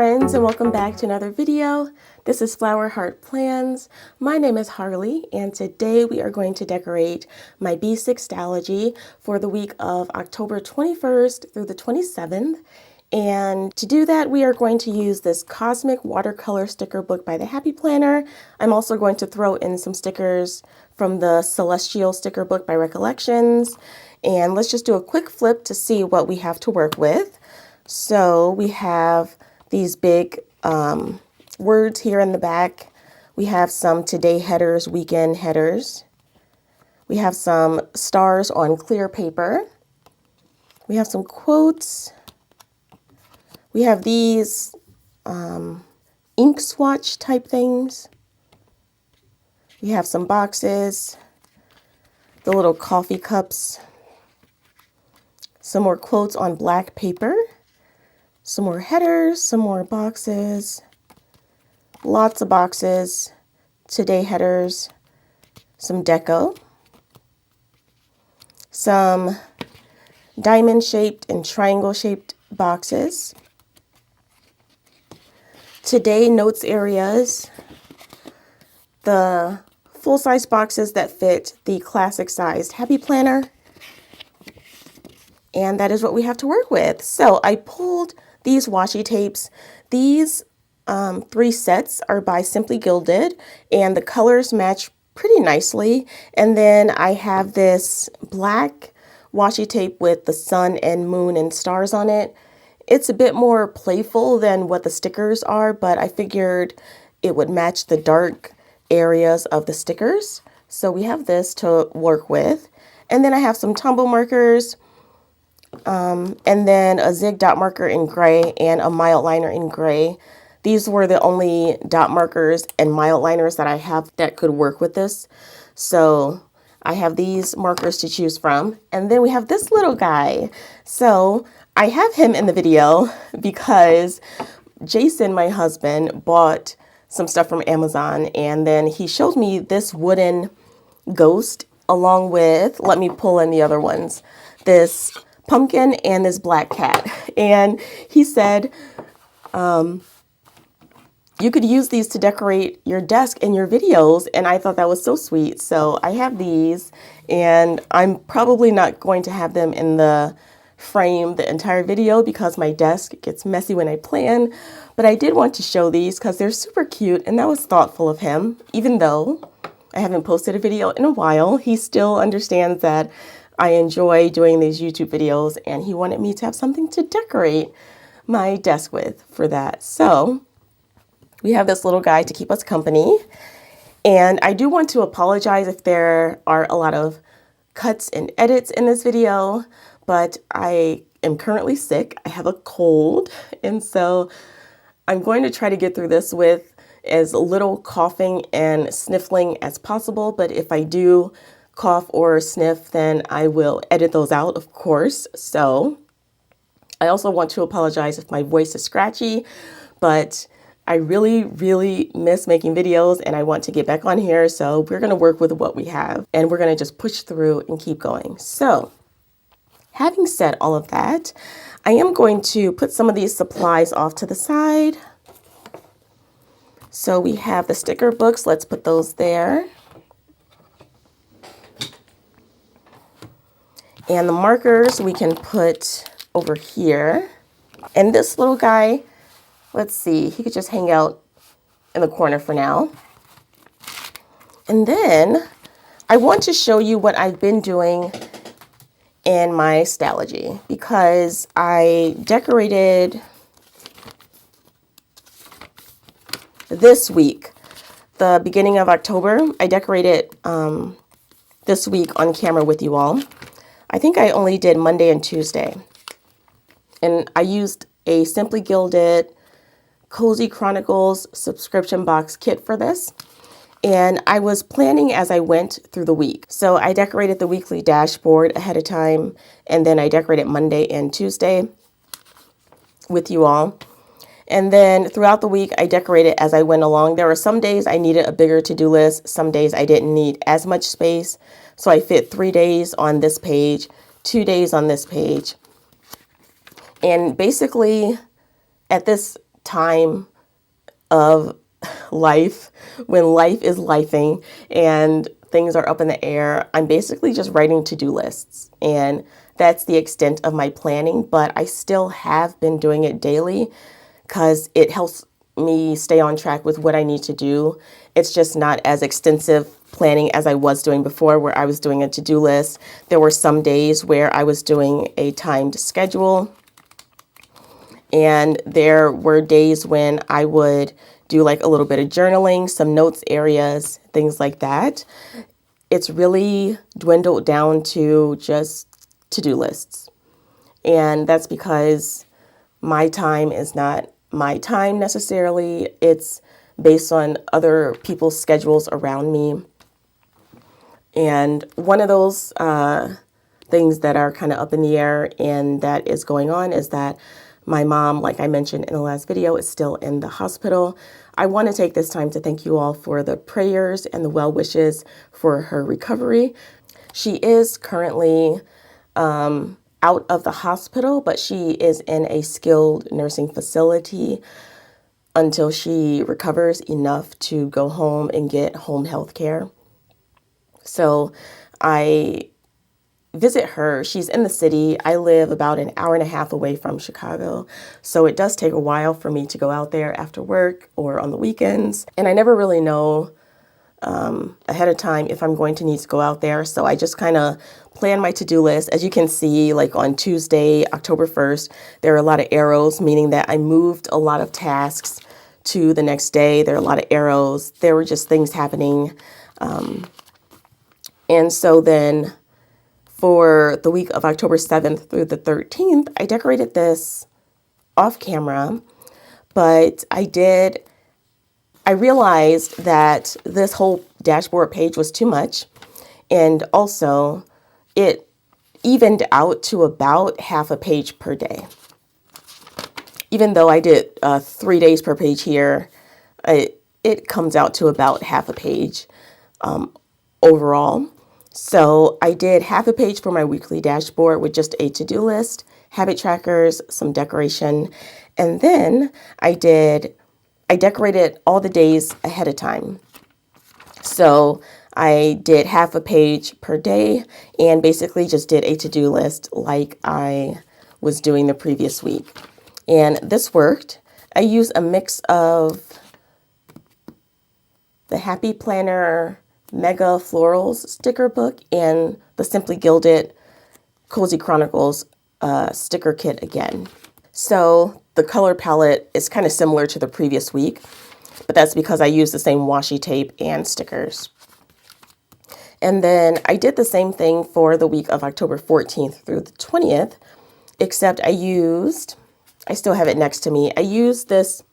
friends, and welcome back to another video. This is Flower Heart Plans. My name is Harley, and today we are going to decorate my B6 Stalogy for the week of October 21st through the 27th. And to do that, we are going to use this Cosmic Watercolor Sticker Book by the Happy Planner. I'm also going to throw in some stickers from the Celestial Sticker Book by Recollections. And let's just do a quick flip to see what we have to work with. So we have these big words here in the back. We have some today headers, weekend headers. We have some stars on clear paper. We have some quotes. We have these ink swatch type things. We have some boxes, the little coffee cups, some more quotes on black paper. Some more headers, some more boxes, lots of boxes, today headers, some deco, some diamond shaped and triangle shaped boxes, today notes areas, the full size boxes that fit the classic sized Happy Planner, and that is what we have to work with. So I pulled these washi tapes. These 3 sets are by Simply Gilded, and the colors match pretty nicely. And then I have this black washi tape with the sun and moon and stars on it. It's a bit more playful than what the stickers are, but I figured it would match the dark areas of the stickers. So we have this to work with. And then I have some tumble markers, and then a zig dot marker in gray and a mild liner in gray. These were the only dot markers and mild liners that I have that could work with this. So I have these markers to choose from. And then we have this little guy. So I have him in the video because Jason, my husband, bought some stuff from Amazon, and then he showed me this wooden ghost along with, let me pull in the other ones, this pumpkin and this black cat. And he said, you could use these to decorate your desk in your videos. And I thought that was so sweet. So I have these, and I'm probably not going to have them in the frame the entire video because my desk gets messy when I plan. But I did want to show these because they're super cute, and that was thoughtful of him. Even though I haven't posted a video in a while, he still understands that I enjoy doing these YouTube videos, and he wanted me to have something to decorate my desk with for that. So we have this little guy to keep us company. And I do want to apologize if there are a lot of cuts and edits in this video, but I am currently sick. I have a cold, and so I'm going to try to get through this with as little coughing and sniffling as possible. But if I do cough or sniff, then I will edit those out, of course. So I also want to apologize if my voice is scratchy, but I really, really miss making videos, and I want to get back on here. So we're going to work with what we have, and we're going to just push through and keep going. So having said all of that, I am going to put some of these supplies off to the side. So we have the sticker books. Let's put those there. And the markers we can put over here. And this little guy, let's see, he could just hang out in the corner for now. And then I want to show you what I've been doing in my Stalogy, because I decorated this week, the beginning of October. I decorated this week on camera with you all. I think I only did Monday and Tuesday. And I used a Simply Gilded Cozy Chronicles subscription box kit for this. And I was planning as I went through the week. So I decorated the weekly dashboard ahead of time, and then I decorated Monday and Tuesday with you all. And then throughout the week, I decorated as I went along. There were some days I needed a bigger to-do list. Some days I didn't need as much space. So I fit 3 days on this page, 2 days on this page. And basically, at this time of life, when life is lifing and things are up in the air, I'm basically just writing to-do lists. And that's the extent of my planning, but I still have been doing it daily because it helps me stay on track with what I need to do. It's just not as extensive planning as I was doing before, where I was doing a to-do list. There were some days where I was doing a timed schedule, and there were days when I would do like a little bit of journaling, some notes areas, things like that. It's really dwindled down to just to-do lists. And that's because my time is not my time necessarily. It's based on other people's schedules around me. And one of those things that are kind of up in the air and that is going on is that my mom, like I mentioned in the last video, is still in the hospital. I want to take this time to thank you all for the prayers and the well wishes for her recovery. She is currently out of the hospital, but she is in a skilled nursing facility until she recovers enough to go home and get home health care. So I visit her. She's in the city. I live about an hour and a half away from Chicago. So it does take a while for me to go out there after work or on the weekends. And I never really know ahead of time if I'm going to need to go out there. So I just kind of plan my to-do list. As you can see, like on Tuesday, October 1st, there are a lot of arrows, meaning that I moved a lot of tasks to the next day. There are a lot of arrows. There were just things happening. And so then for the week of October 7th through the 13th, I decorated this off camera, but I realized that this whole dashboard page was too much. And also it evened out to about half a page per day. Even though I did 3 days per page here, it comes out to about half a page overall. So I did half a page for my weekly dashboard with just a to-do list, habit trackers, some decoration, and then I decorated all the days ahead of time. So I did half a page per day and basically just did a to-do list like I was doing the previous week. And this worked. I used a mix of the Happy Planner Mega Florals sticker book and the Simply Gilded Cozy Chronicles sticker kit again. So the color palette is kind of similar to the previous week, but that's because I used the same washi tape and stickers. And then I did the same thing for the week of October 14th through the 20th, except I still have it next to me. I used this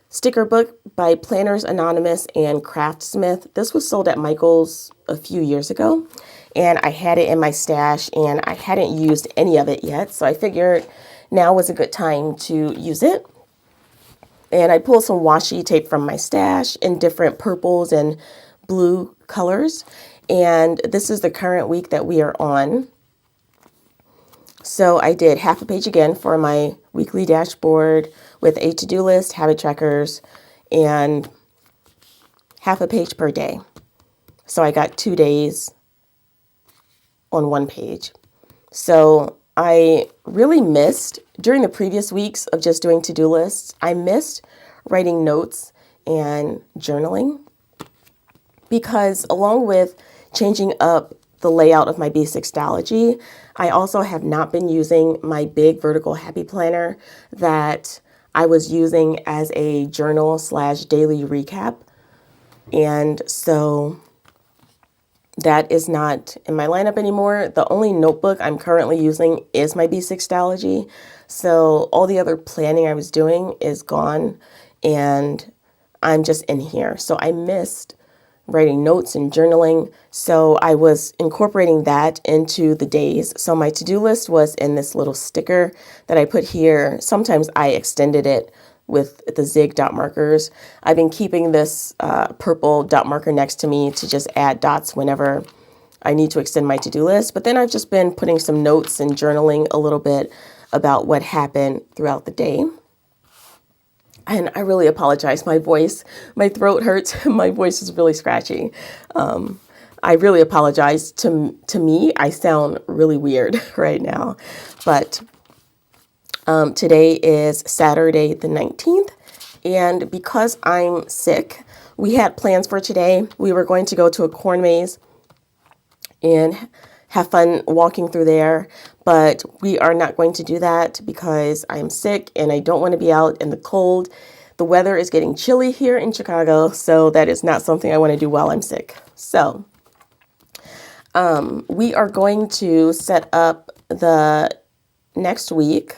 sticker book by Planners Anonymous and Craftsmith. This was sold at Michael's a few years ago, and I had it in my stash, and I hadn't used any of it yet, so I figured now was a good time to use it. And I pulled some washi tape from my stash in different purples and blue colors, and this is the current week that we are on. So I did half a page again for my weekly dashboard with a to-do list, habit trackers, and half a page per day. So I got 2 days on one page. So I really missed, during the previous weeks of just doing to-do lists, I missed writing notes and journaling, because along with changing up the layout of my basic Stalogy, I also have not been using my big vertical happy planner that I was using as a journal / daily recap. And so that is not in my lineup anymore. The only notebook I'm currently using is my basic Stalogy. So all the other planning I was doing is gone, and I'm just in here. So I missed writing notes and journaling. So I was incorporating that into the days. So my to-do list was in this little sticker that I put here. Sometimes I extended it with the zig dot markers. I've been keeping this purple dot marker next to me to just add dots whenever I need to extend my to-do list. But then I've just been putting some notes and journaling a little bit about what happened throughout the day. And I really apologize. My voice, my throat hurts. My voice is really scratchy. I really apologize. To me, I sound really weird right now. But today is Saturday the 19th. And because I'm sick, we had plans for today. We were going to go to a corn maze and have fun walking through there. But we are not going to do that because I'm sick and I don't want to be out in the cold. The weather is getting chilly here in Chicago, so that is not something I want to do while I'm sick. So we are going to set up the next week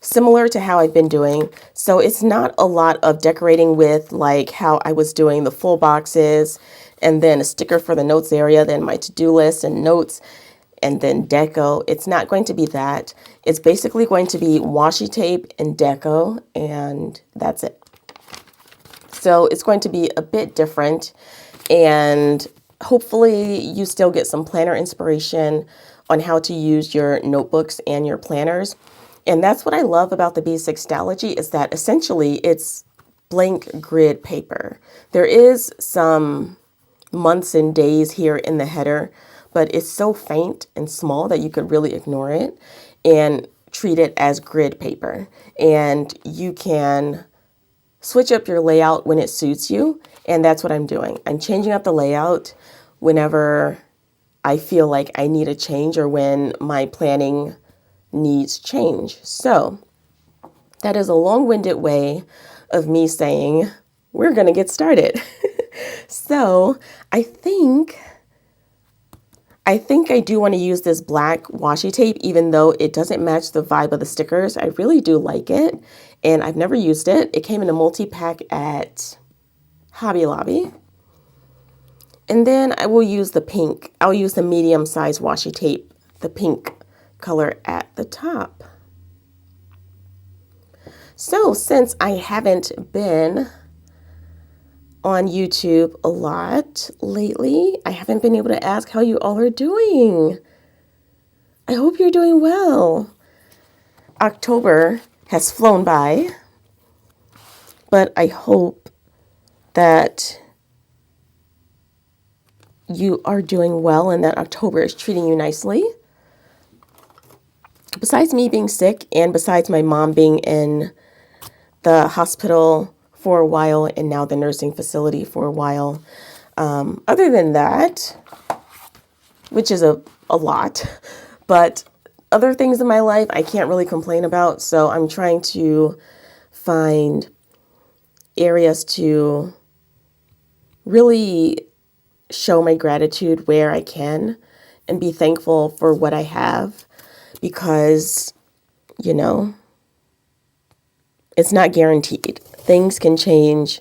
similar to how I've been doing. So it's not a lot of decorating with like how I was doing the full boxes and then a sticker for the notes area, then my to-do list and notes, and then deco. It's not going to be that. It's basically going to be washi tape and deco, and that's it. So it's going to be a bit different, and hopefully you still get some planner inspiration on how to use your notebooks and your planners. And that's what I love about the B6 Stalogy, is that essentially it's blank grid paper. There is some months and days here in the header, but it's so faint and small that you could really ignore it and treat it as grid paper. And you can switch up your layout when it suits you. And that's what I'm doing. I'm changing up the layout whenever I feel like I need a change or when my planning needs change. So that is a long-winded way of me saying we're going to get started. So I think I do want to use this black washi tape, even though it doesn't match the vibe of the stickers. I really do like it, and I've never used it. It came in a multi-pack at Hobby Lobby. And then I will use the pink. I'll use the medium-sized washi tape, the pink color at the top. So since I haven't been on YouTube a lot lately, I haven't been able to ask how you all are doing. I hope you're doing well. October has flown by, but I hope that you are doing well and that October is treating you nicely. Besides me being sick and besides my mom being in the hospital for a while and now the nursing facility for a while, other than that, which is a lot, but other things in my life I can't really complain about. So I'm trying to find areas to really show my gratitude where I can and be thankful for what I have. Because, you know, it's not guaranteed. Things can change.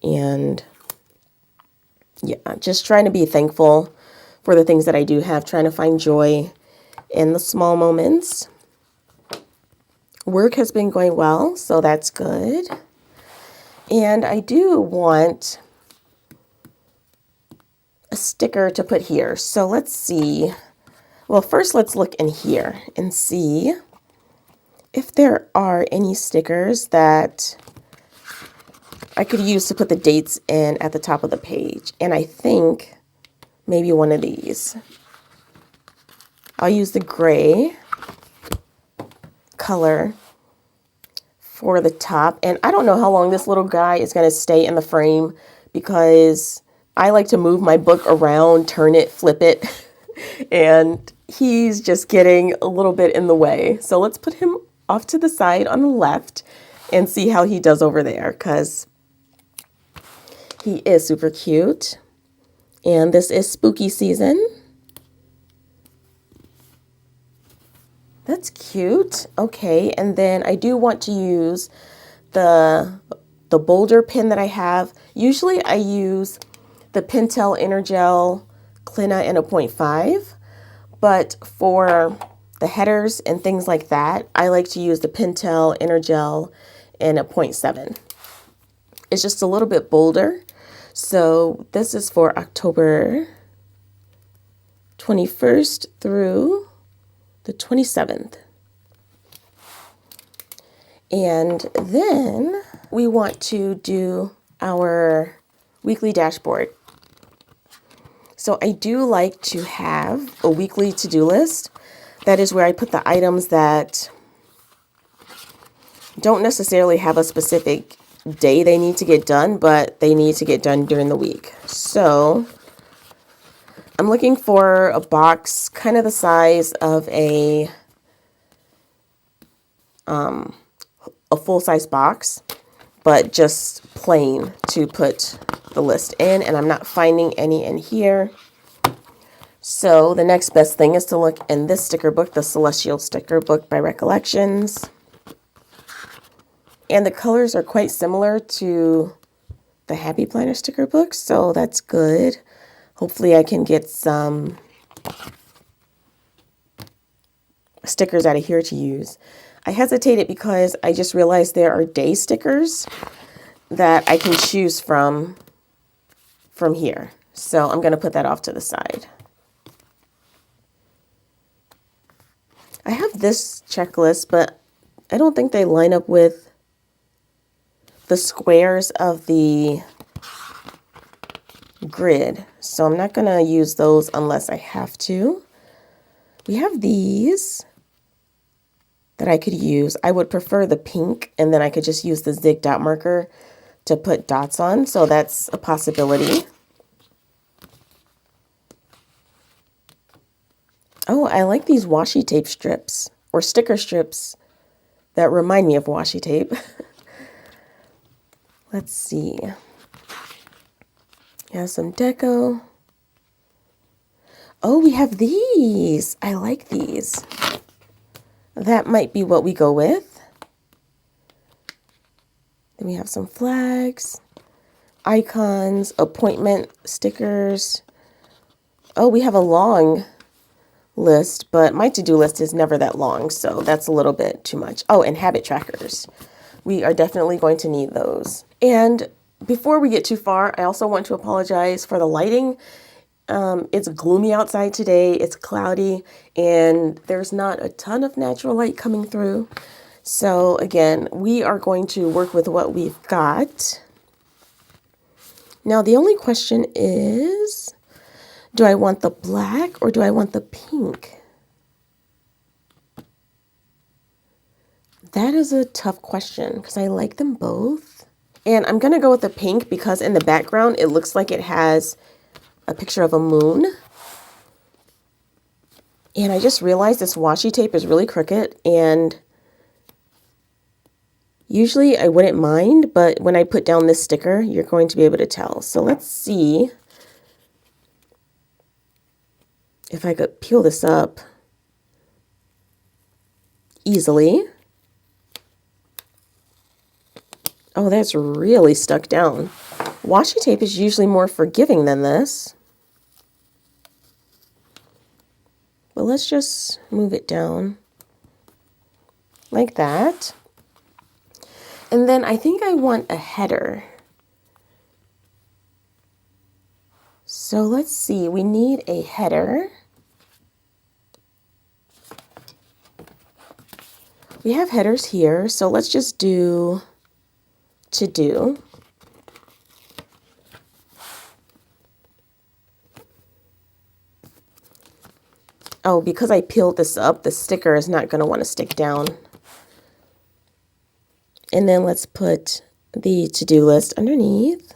And yeah, just trying to be thankful for the things that I do have, trying to find joy in the small moments. Work has been going well, so that's good. And I do want a sticker to put here. So let's see. Well, first let's look in here and see if there are any stickers that I could use to put the dates in at the top of the page. And I think maybe one of these. I'll use the gray color for the top. And I don't know how long this little guy is going to stay in the frame because I like to move my book around, turn it, flip it. And he's just getting a little bit in the way. So let's put him off to the side on the left and see how he does over there, because he is super cute. And this is spooky season. That's cute. Okay, and then I do want to use the boulder pin that I have. Usually I use the Pentel Energel Clina in a 0.5, but for the headers and things like that, I like to use the Pentel Energel in a 0.7. It's just a little bit bolder. So this is for October 21st through the 27th. And then we want to do our weekly dashboard. So I do like to have a weekly to-do list. That is where I put the items that don't necessarily have a specific day they need to get done, but they need to get done during the week. So I'm looking for a box kind of the size of a full-size box, but just plain to put the list in, and I'm not finding any in here. So the next best thing is to look in this sticker book, the Celestial Sticker Book by Recollections. And the colors are quite similar to the Happy Planner sticker book, so that's good. Hopefully I can get some stickers out of here to use. I hesitated because I just realized there are day stickers that I can choose from here. So I'm going to put that off to the side. I have this checklist, but I don't think they line up with the squares of the grid. So I'm not going to use those unless I have to. We have these that I could use. I would prefer the pink, and then I could just use the zig dot marker to put dots on. So that's a possibility. Oh, I like these washi tape strips or sticker strips that remind me of washi tape. Let's see. Yeah, some deco. Oh, we have these. I like these. That might be what we go with. Then we have some flags, icons, appointment stickers. Oh, we have a long list, but my to-do list is never that long, so that's a little bit too much. Oh, and habit trackers. We are definitely going to need those. And before we get too far, I also want to apologize for the lighting. It's gloomy outside today, it's cloudy, and there's not a ton of natural light coming through. So again, we are going to work with what we've got. Now the only question is, do I want the black or do I want the pink? That is a tough question because I like them both. And I'm going to go with the pink because in the background, it looks like it has a picture of a moon. And I just realized this washi tape is really crooked, and usually I wouldn't mind, but when I put down this sticker, you're going to be able to tell. So let's see if I could peel this up easily. Oh, that's really stuck down. Washi tape is usually more forgiving than this. But let's just move it down like that. And then I think I want a header. So let's see, we need a header. We have headers here, so let's just do to do. Oh, because I peeled this up, the sticker is not going to want to stick down. And then let's put the to-do list underneath.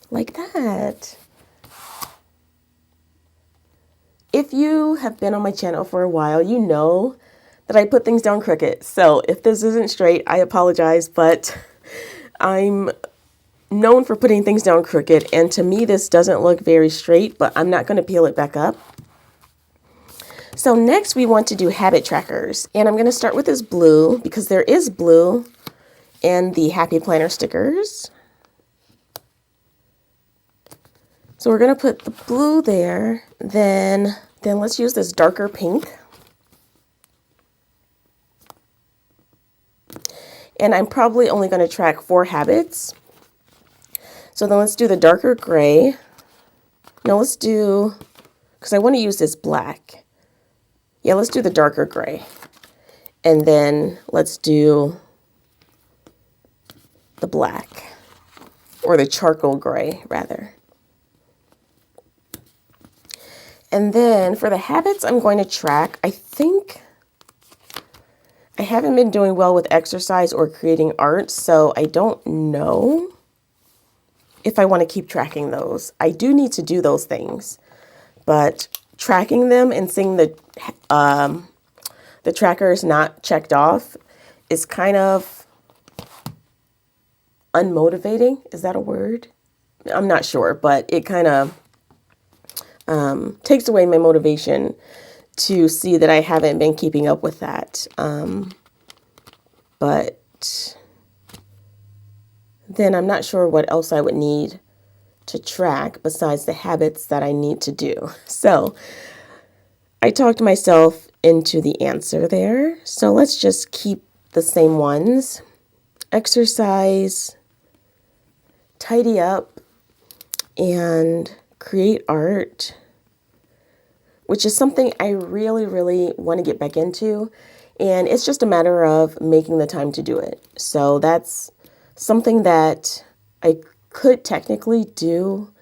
Like that. If you have been on my channel for a while, you know that I put things down crooked. So if this isn't straight, I apologize, but I'm known for putting things down crooked, and to me this doesn't look very straight, but I'm not going to peel it back up. So next we want to do habit trackers, and I'm going to start with this blue because there is blue in the Happy Planner stickers. So we're going to put the blue there, then let's use this darker pink. And I'm probably only going to track 4 habits. So then let's do the darker gray. No, let's do, because I want to use this black. Yeah, let's do the darker gray. And then let's do the black, or the charcoal gray rather. And then for the habits I'm going to track, I think I haven't been doing well with exercise or creating art, so I don't know if I want to keep tracking those. I do need to do those things, but tracking them and seeing the trackers not checked off is kind of unmotivating. Is that a word? I'm not sure, but it kind of takes away my motivation to see that I haven't been keeping up with that. But then I'm not sure what else I would need to track besides the habits that I need to do. So I talked myself into the answer there. So let's just keep the same ones. Exercise, tidy up, and create art, which is something I really, really want to get back into. And it's just a matter of making the time to do it. So that's something that I could technically do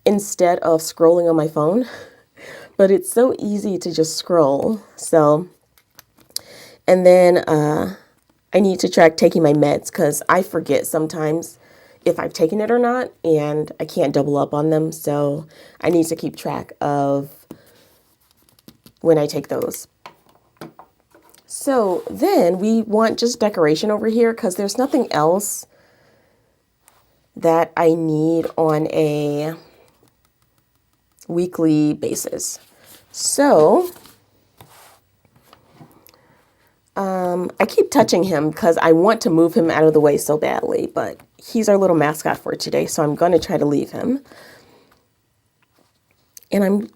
instead of scrolling on my phone, but it's so easy to just scroll. So, and then I need to track taking my meds because I forget sometimes if I've taken it or not, and I can't double up on them. So I need to keep track of when I take those. So then we want just decoration over here because there's nothing else that I need on a weekly basis. So I keep touching him because I want to move him out of the way so badly, but he's our little mascot for today, so I'm going to try to leave him. And I'm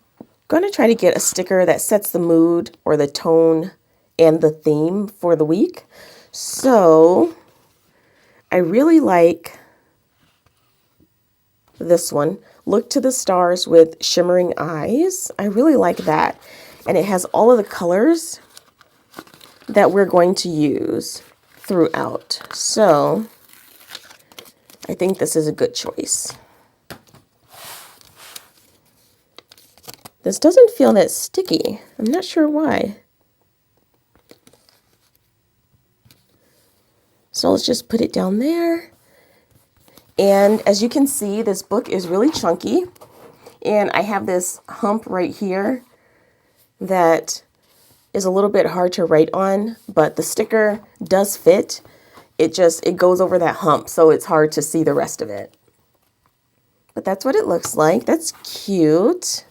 going to try to get a sticker that sets the mood or the tone and the theme for the week. So I really like this one. Look to the stars with shimmering eyes. I really like that. And it has all of the colors that we're going to use throughout. So I think this is a good choice. This doesn't feel that sticky. I'm not sure why. So let's just put it down there. And as you can see, this book is really chunky. And I have this hump right here that is a little bit hard to write on, but the sticker does fit. It goes over that hump, so it's hard to see the rest of it. But that's what it looks like. That's cute.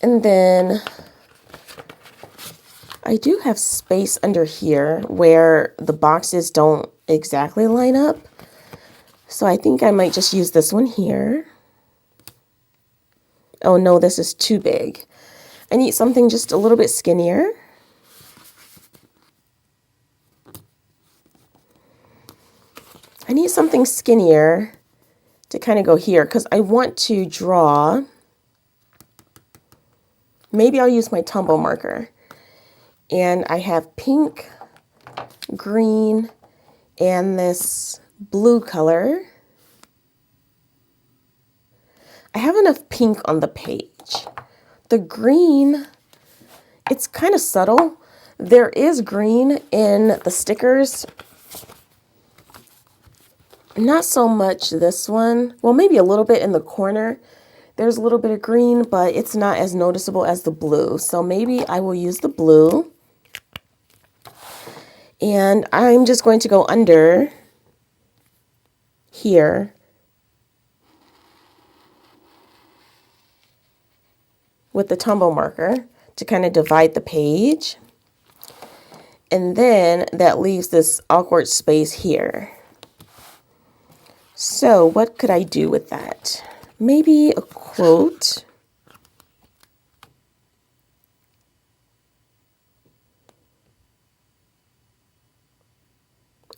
And then I do have space under here where the boxes don't exactly line up. So I think I might just use this one here. Oh no, this is too big. I need something just a little bit skinnier. I need something skinnier to kind of go here because I want to draw. Maybe I'll use my tumble marker. And I have pink, green, and this blue color. I have enough pink on the page. The green, it's kind of subtle. There is green in the stickers. Not so much this one. Well, maybe a little bit in the corner. There's a little bit of green, but it's not as noticeable as the blue. So maybe I will use the blue. And I'm just going to go under here with the tumble marker to kind of divide the page. And then that leaves this awkward space here. So what could I do with that? Maybe a quote.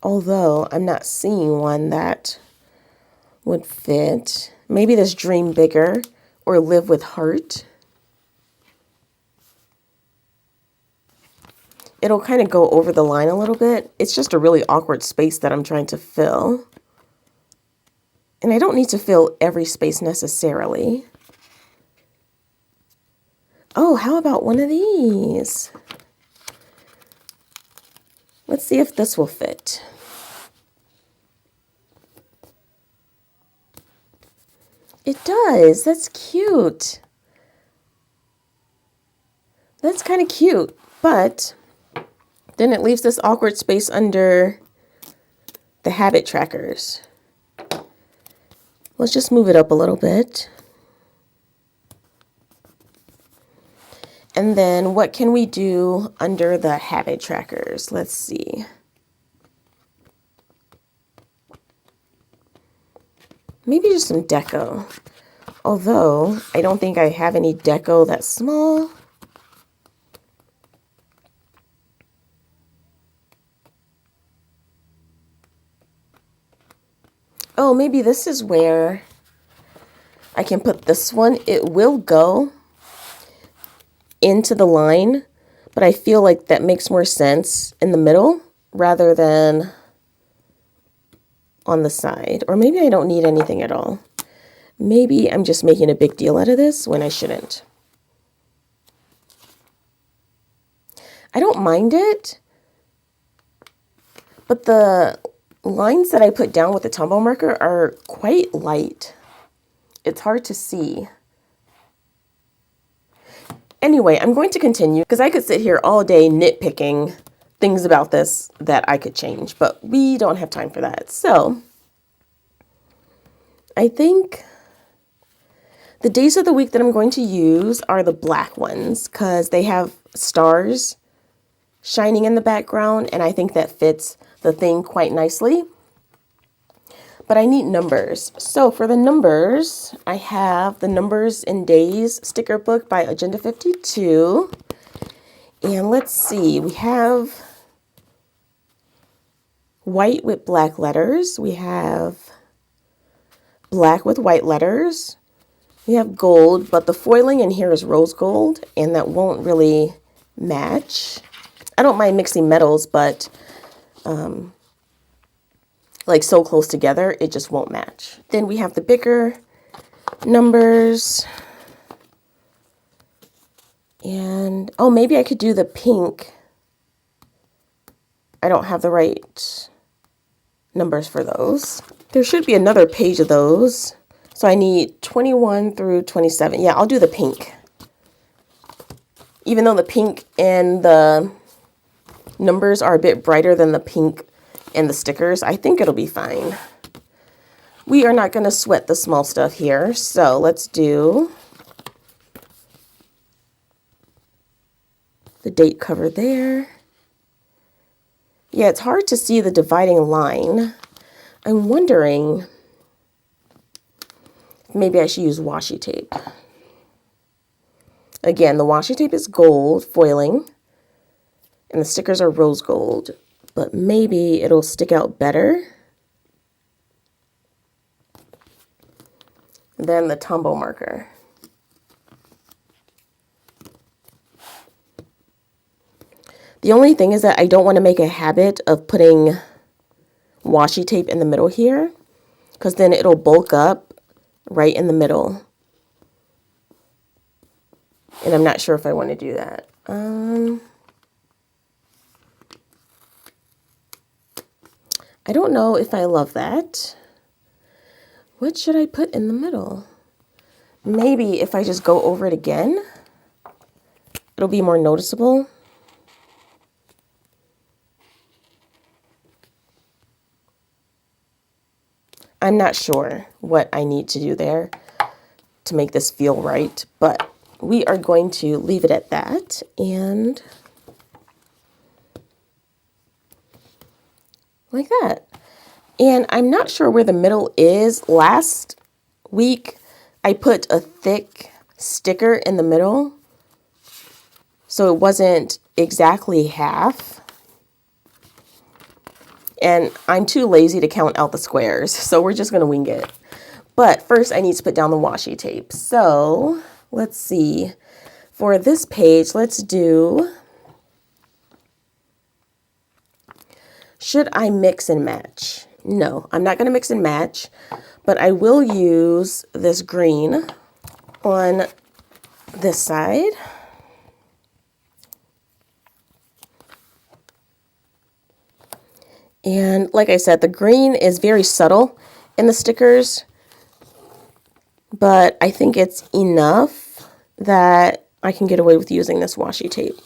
Although I'm not seeing one that would fit. Maybe this dream bigger or live with heart. it'll kind of go over the line a little bit. It's just a really awkward space that I'm trying to fill. And I don't need to fill every space necessarily. Oh, how about one of these? Let's see if this will fit. It does. That's cute. That's kind of cute, but then it leaves this awkward space under the habit trackers. Let's just move it up a little bit. And then what can we do under the habit trackers? Let's see. Maybe just some deco. Although I don't think I have any deco that's small. Oh, maybe this is where I can put this one. It will go into the line, but I feel like that makes more sense in the middle rather than on the side. Or maybe I don't need anything at all. Maybe I'm just making a big deal out of this when I shouldn't. I don't mind it, but the lines that I put down with the Tombow marker are quite light. It's hard to see. Anyway, I'm going to continue because I could sit here all day nitpicking things about this that I could change, but we don't have time for that. So I think the days of the week that I'm going to use are the black ones because they have stars shining in the background, and I think that fits the thing quite nicely. But I need numbers. So for the numbers, I have the Numbers in Days sticker book by Agenda 52. And let's see, we have white with black letters. We have black with white letters. We have gold, but the foiling in here is rose gold, and that won't really match. I don't mind mixing metals, but like so close together, it just won't match. Then we have the bigger numbers. And, oh, maybe I could do the pink. I don't have the right numbers for those. There should be another page of those. So I need 21 through 27. Yeah, I'll do the pink. Even though the pink and the numbers are a bit brighter than the pink and the stickers, I think it'll be fine. We are not going to sweat the small stuff here, so let's do the date cover there. Yeah, it's hard to see the dividing line. I'm wondering if maybe I should use washi tape. Again, the washi tape is gold foiling, and the stickers are rose gold, but maybe it'll stick out better than the Tombow marker. The only thing is that I don't want to make a habit of putting washi tape in the middle here, because then it'll bulk up right in the middle. And I'm not sure if I want to do that. I don't know if I love that. What should I put in the middle? Maybe if I just go over it again, it'll be more noticeable. I'm not sure what I need to do there to make this feel right, but we are going to leave it at that. And like that. And I'm not sure where the middle is. Last week, I put a thick sticker in the middle, so it wasn't exactly half. And I'm too lazy to count out the squares, so we're just going to wing it. But first, I need to put down the washi tape. So let's see. For this page, let's do Should I mix and match? No, I'm not going to mix and match, but I will use this green on this side. And like I said, the green is very subtle in the stickers, but I think it's enough that I can get away with using this washi tape.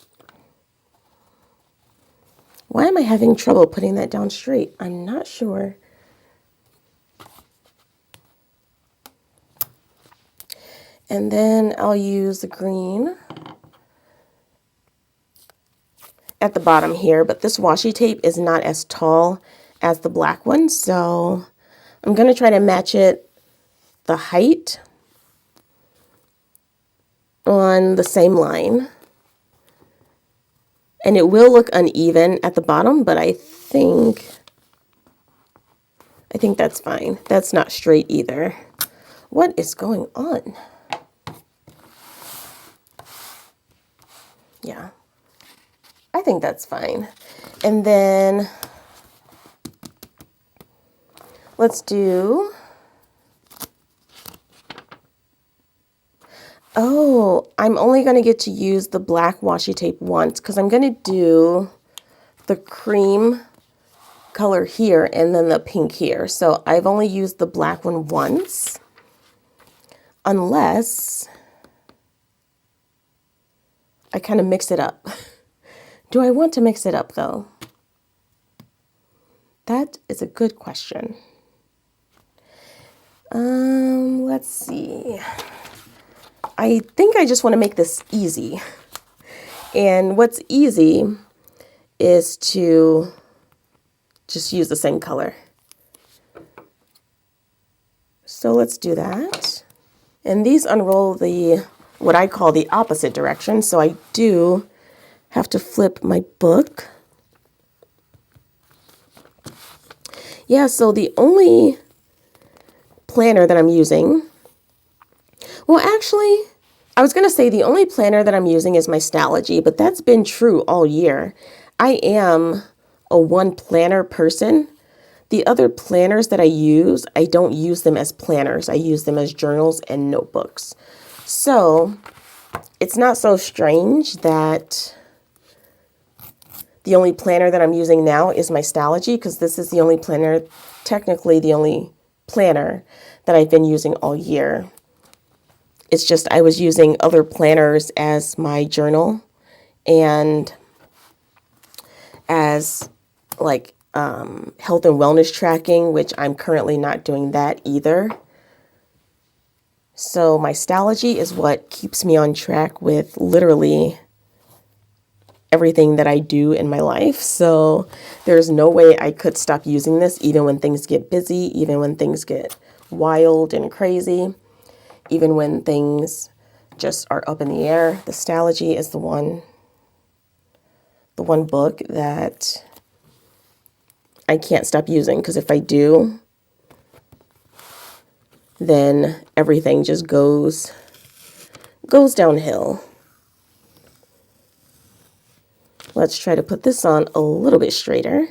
Why am I having trouble putting that down straight? I'm not sure. And then I'll use the green at the bottom here, but this washi tape is not as tall as the black one, so I'm going to try to match it the height on the same line. And it will look uneven at the bottom, but I think that's fine. That's not straight either. What is going on? Yeah, I think that's fine. And then let's do, oh, I'm only going to get to use the black washi tape once because I'm going to do the cream color here and then the pink here. So I've only used the black one once, unless I kind of mix it up. Do I want to mix it up though? That is a good question. Let's see. I think I just want to make this easy. And what's easy is to just use the same color. So let's do that. And these unroll the, what I call the opposite direction. So I do have to flip my book. Yeah, so the only planner that I'm using, well, actually, I was going to say the only planner that I'm using is my Stalogy, but that's been true all year. I am a one planner person. The other planners that I use, I don't use them as planners. I use them as journals and notebooks. So it's not so strange that the only planner that I'm using now is my Stalogy, because this is the only planner, technically the only planner that I've been using all year. It's just I was using other planners as my journal and as like health and wellness tracking, which I'm currently not doing that either. So my Stalogy is what keeps me on track with literally everything that I do in my life. So there's no way I could stop using this, even when things get busy, even when things get wild and crazy, even when things just are up in the air. The Stalogy is the one book that I can't stop using, because if I do, then everything just goes downhill. Let's try to put this on a little bit straighter.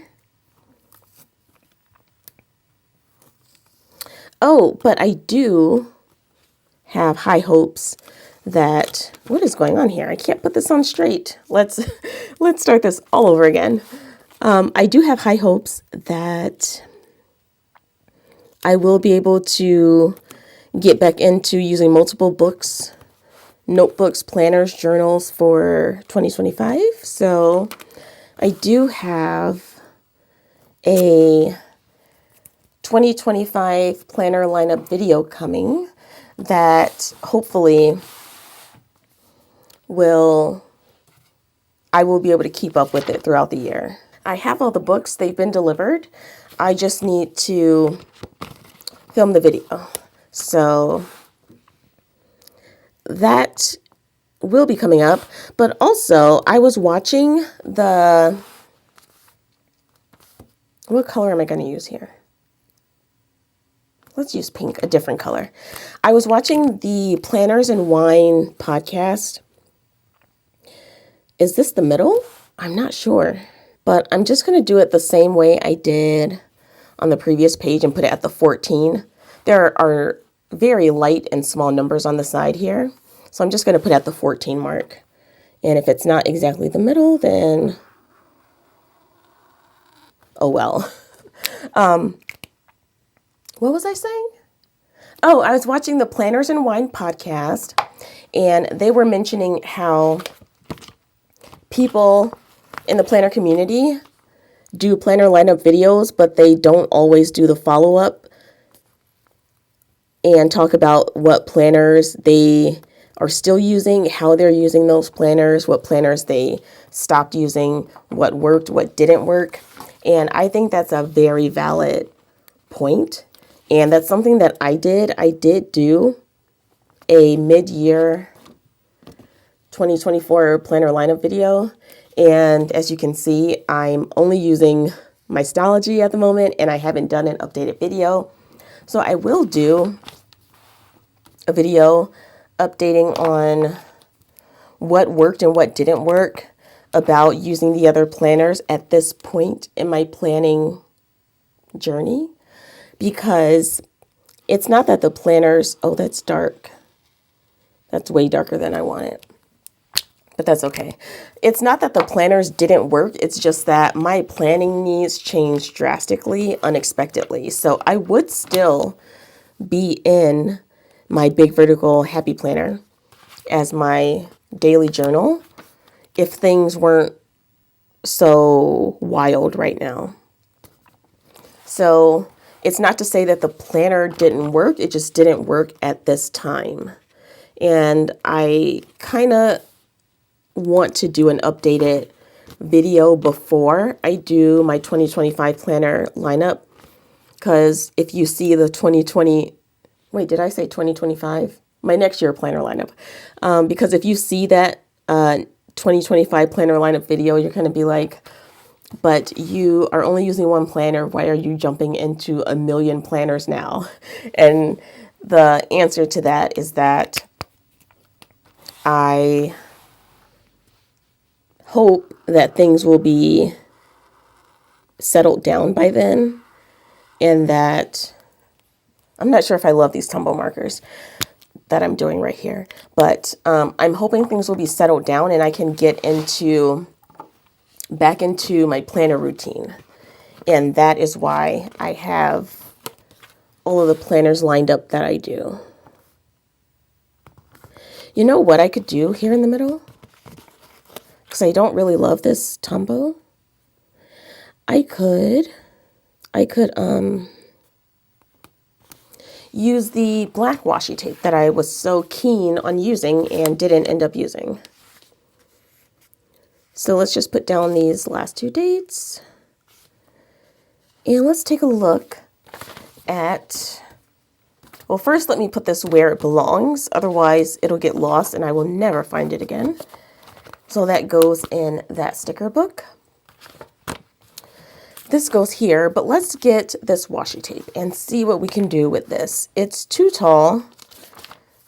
Oh, but I do have high hopes that, what is going on here? I can't put this on straight. Let's start this all over again. I do have high hopes that I will be able to get back into using multiple books, notebooks, planners, journals for 2025. So I do have a 2025 planner lineup video coming that hopefully I will be able to keep up with it throughout the year. I have all the books, they've been delivered. I just need to film the video. So that will be coming up. But also, I was watching what color am I going to use here? Let's use pink, a different color. I was watching the Planners and Wine podcast. Is this the middle? I'm not sure. But I'm just going to do it the same way I did on the previous page and put it at the 14. There are very light and small numbers on the side here. So I'm just going to put at the 14 mark. And if it's not exactly the middle, then oh well. What was I saying? Oh, I was watching the Planners and Wine podcast, and they were mentioning how people in the planner community do planner lineup videos, but they don't always do the follow-up and talk about what planners they are still using, how they're using those planners, what planners they stopped using, what worked, what didn't work. And I think that's a very valid point. And that's something that I did. I did do a mid-year 2024 planner lineup video. And as you can see, I'm only using my Stalogy at the moment, and I haven't done an updated video. So I will do a video updating on what worked and what didn't work about using the other planners at this point in my planning journey. Because it's not that the planners, oh, that's dark. That's way darker than I want it. But that's okay. It's not that the planners didn't work. It's just that my planning needs changed drastically, unexpectedly. So I would still be in my Big Vertical Happy Planner as my daily journal if things weren't so wild right now. So it's not to say that the planner didn't work. It just didn't work at this time. And I kind of want to do an updated video before I do my 2025 planner lineup. Because if you see the 2020, wait, did I say 2025? My next year planner lineup. Because if you see that 2025 planner lineup video, you're going to be like, but you are only using one planner. Why are you jumping into a million planners now? And the answer to that is that I hope that things will be settled down by then, and that I'm not sure if I love these tumble markers that I'm doing right here, but I'm hoping things will be settled down and I can get back into my planner routine. And that is why I have all of the planners lined up that I do. You know what I could do here in the middle? Because I don't really love this tumbo. I could use the black washi tape that I was so keen on using and didn't end up using. So let's just put down these last two dates. And let's take a look at, well, first let me put this where it belongs. Otherwise, it'll get lost and I will never find it again. So that goes in that sticker book. This goes here, but let's get this washi tape and see what we can do with this. It's too tall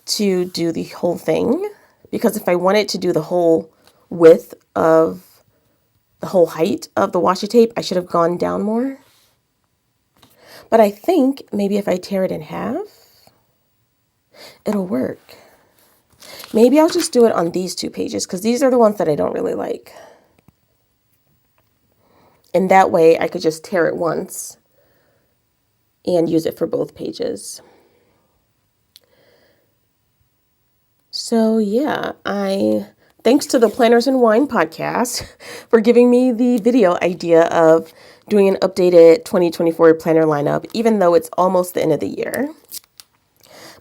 to do the whole thing, because if I wanted to do the whole width of the whole height of the washi tape, I should have gone down more. But I think maybe if I tear it in half, it'll work. Maybe I'll just do it on these two pages, because these are the ones that I don't really like. And that way I could just tear it once and use it for both pages. So yeah, thanks to the Planners and Wine podcast for giving me the video idea of doing an updated 2024 planner lineup, even though it's almost the end of the year.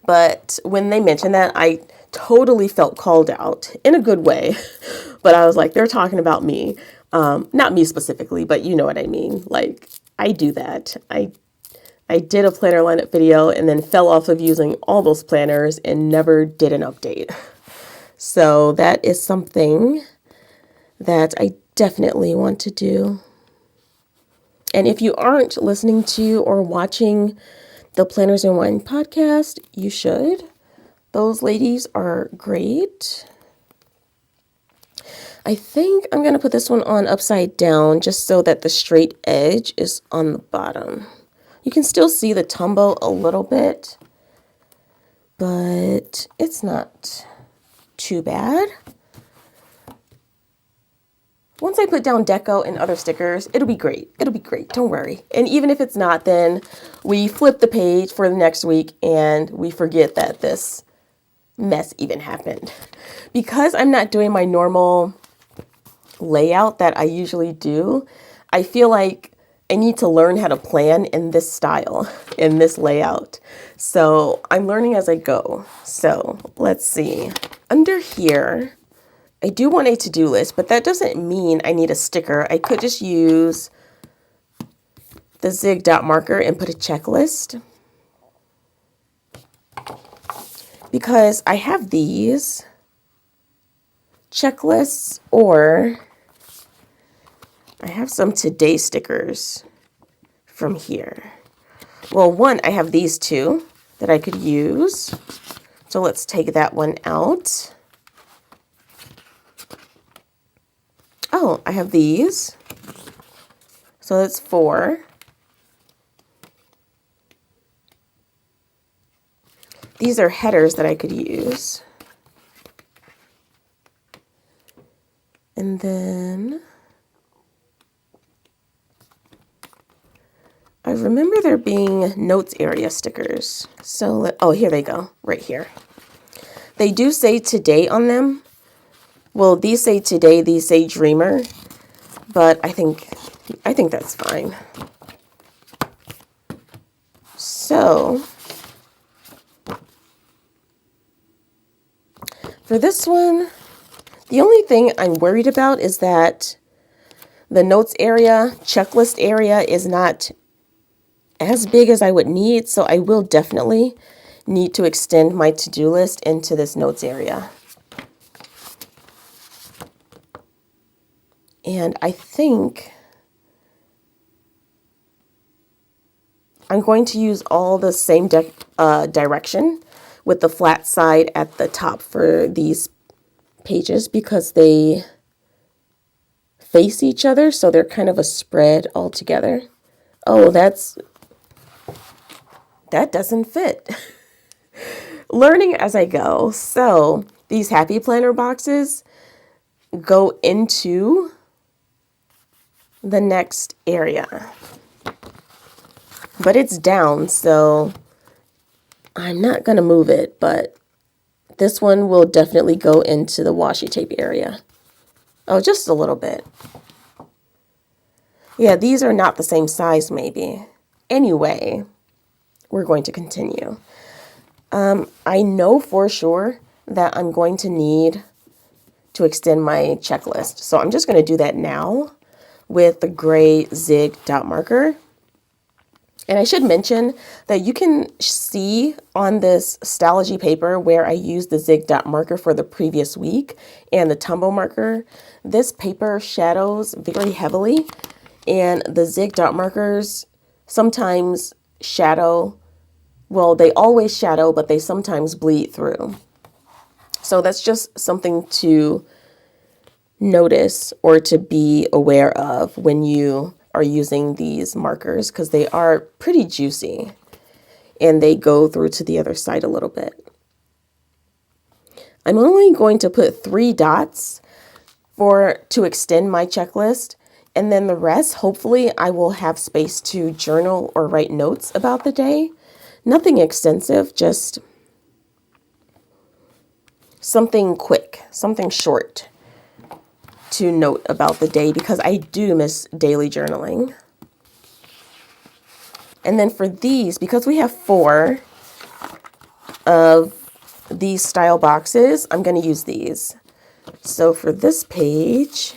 But when they mentioned that, I totally felt called out in a good way. But I was like, they're talking about me. Not me specifically, but you know what I mean. Like, I do that. I did a planner lineup video and then fell off of using all those planners and never did an update. So that is something that I definitely want to do. And if you aren't listening to or watching the Planners and Wine podcast, you should. Those ladies are great. I think I'm going to put this one on upside down just so that the straight edge is on the bottom. You can still see the tumble a little bit, but it's not too bad. Once I put down deco and other stickers, it'll be great. It'll be great. Don't worry. And even if it's not, then we flip the page for the next week and we forget that this mess even happened. Because I'm not doing my normal layout that I usually do, I feel like I need to learn how to plan in this style, in this layout. So I'm learning as I go. So let's see. Under here, I do want a to-do list, but that doesn't mean I need a sticker. I could just use the zig dot marker and put a checklist. Because I have these checklists, or I have some today stickers from here. Well, one, I have these two that I could use. So let's take that one out. Oh, I have these. So that's 4. These are headers that I could use. And then I remember there being notes area stickers. So, oh, here they go, right here. They do say today on them. Well, these say today, these say dreamer, but I think that's fine. So, for this one, the only thing I'm worried about is that the notes area, checklist area is not as big as I would need, so I will definitely need to extend my to-do list into this notes area. And I think I'm going to use all the same direction with the flat side at the top for these pages because they face each other, so they're kind of a spread all together. Oh, that doesn't fit. Learning as I go. So these happy planner boxes go into the next area, but it's down, so I'm not going to move it, but this one will definitely go into the washi tape area. Oh, just a little bit. Yeah, these are not the same size maybe. Anyway, we're going to continue. I know for sure that I'm going to need to extend my checklist, so I'm just going to do that now with the gray zig dot marker. And I should mention that you can see on this Stalogy paper where I used the zig dot marker for the previous week and the tumble marker. This paper shadows very heavily, and the zig dot markers sometimes shadow. Well, they always shadow, but they sometimes bleed through. So that's just something to notice or to be aware of when you are using these markers, because they are pretty juicy and they go through to the other side a little bit. I'm only going to put 3 dots to extend my checklist, and then the rest, hopefully I will have space to journal or write notes about the day. Nothing extensive, just something quick, something short to note about the day, because I do miss daily journaling. And then for these, because we have 4 of these style boxes, I'm going to use these. So for this page,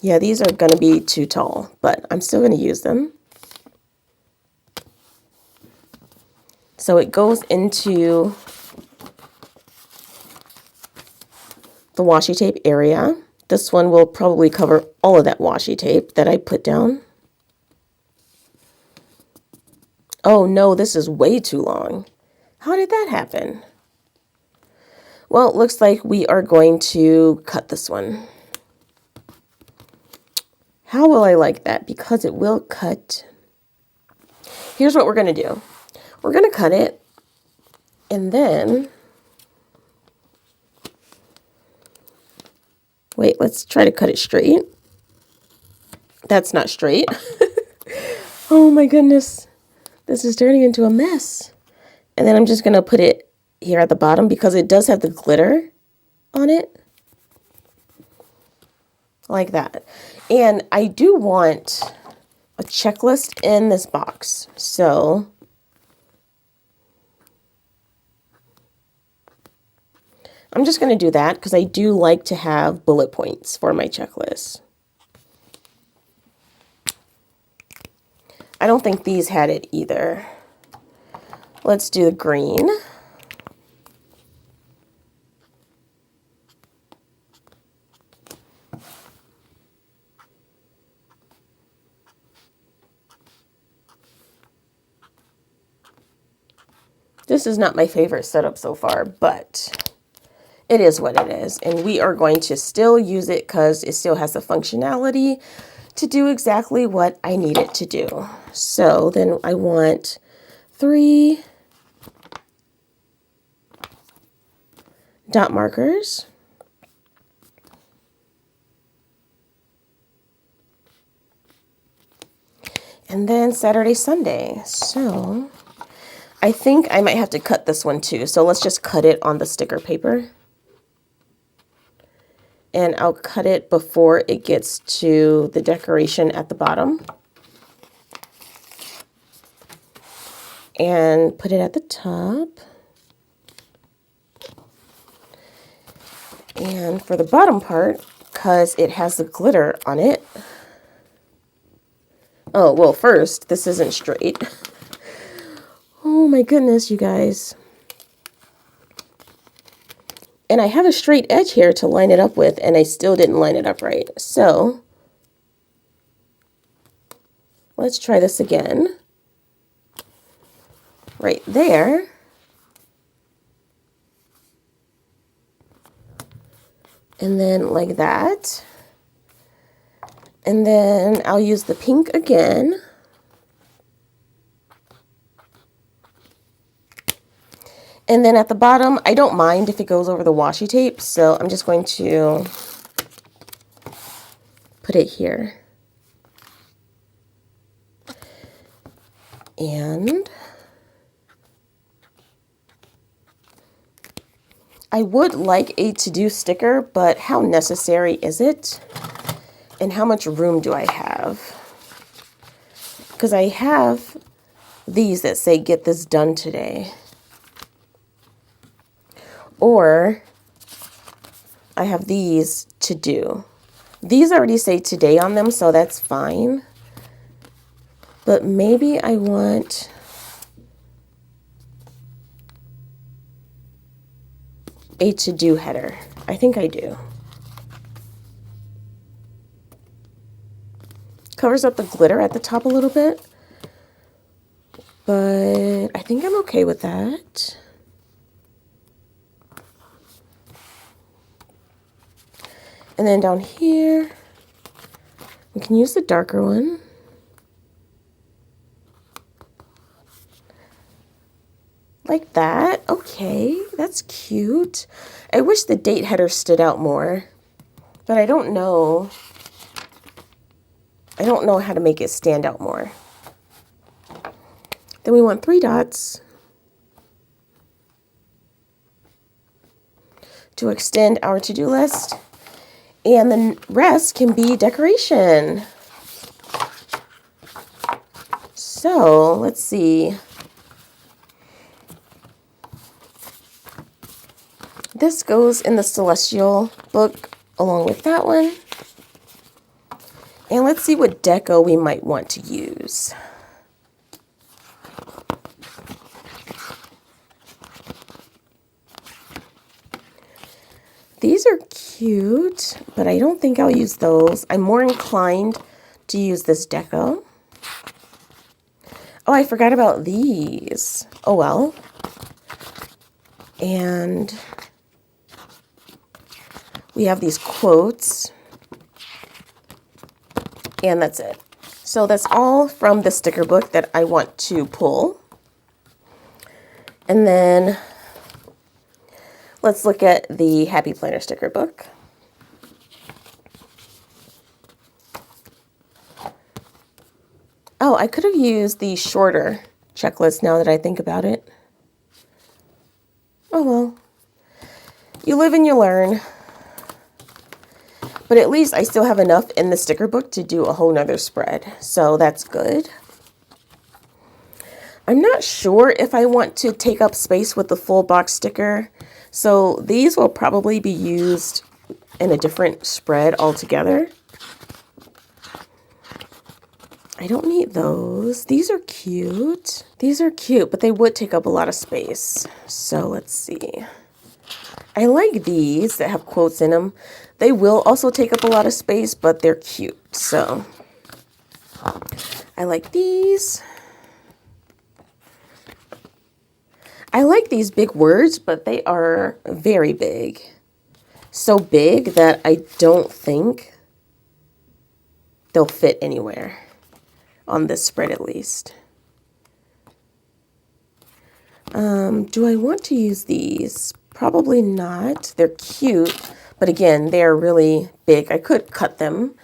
yeah, these are going to be too tall, but I'm still going to use them. So it goes into the washi tape area. This one will probably cover all of that washi tape that I put down. Oh no, this is way too long. How did that happen? Well, it looks like we are going to cut this one. How will I like that? Because it will cut. Here's what we're going to do. We're going to cut it, and then, wait, let's try to cut it straight. That's not straight. Oh my goodness. This is turning into a mess. And then I'm just going to put it here at the bottom because it does have the glitter on it. Like that. And I do want a checklist in this box. So I'm just going to do that because I do like to have bullet points for my checklist. I don't think these had it either. Let's do the green. This is not my favorite setup so far, but it is what it is. And we are going to still use it because it still has the functionality to do exactly what I need it to do. So then I want 3 dot markers. And then Saturday, Sunday. So I think I might have to cut this one too. So let's just cut it on the sticker paper. And I'll cut it before it gets to the decoration at the bottom. And put it at the top. And for the bottom part, because it has the glitter on it. Oh, well, first, this isn't straight. Oh my goodness, you guys. And I have a straight edge here to line it up with, and I still didn't line it up right. So let's try this again. Right there. And then like that. And then I'll use the pink again. And then at the bottom, I don't mind if it goes over the washi tape, so I'm just going to put it here. And I would like a to-do sticker, but how necessary is it? And how much room do I have? Because I have these that say, get this done today. Or I have these to do. These already say today on them, so that's fine. But maybe I want a to-do header. I think I do. Covers up the glitter at the top a little bit. But I think I'm okay with that. And then down here, we can use the darker one. Like that. Okay, that's cute. I wish the date header stood out more, but I don't know. I don't know how to make it stand out more. Then we want 3 dots to extend our to-do list. And the rest can be decoration. So let's see. This goes in the Celestial book along with that one. And let's see what deco we might want to use. These are cute, but I don't think I'll use those. I'm more inclined to use this deco. Oh, I forgot about these. Oh well. And We have these quotes, and that's it. So that's all from the sticker book that I want to pull. And then let's look at the Happy Planner sticker book. Oh, I could have used the shorter checklist now that I think about it. Oh well, you live and you learn. But at least I still have enough in the sticker book to do a whole nother spread, so that's good. I'm not sure if I want to take up space with the full box sticker, so these will probably be used in a different spread altogether. I don't need those. These are cute. These are cute, but they would take up a lot of space. So let's see. I like these that have quotes in them. They will also take up a lot of space, but they're cute. So I like these. I like these big words, but they are very big. So big that I don't think they'll fit anywhere on this spread at least. Do I want to use these? Probably not. They're cute, but again, they're really big. I could cut them,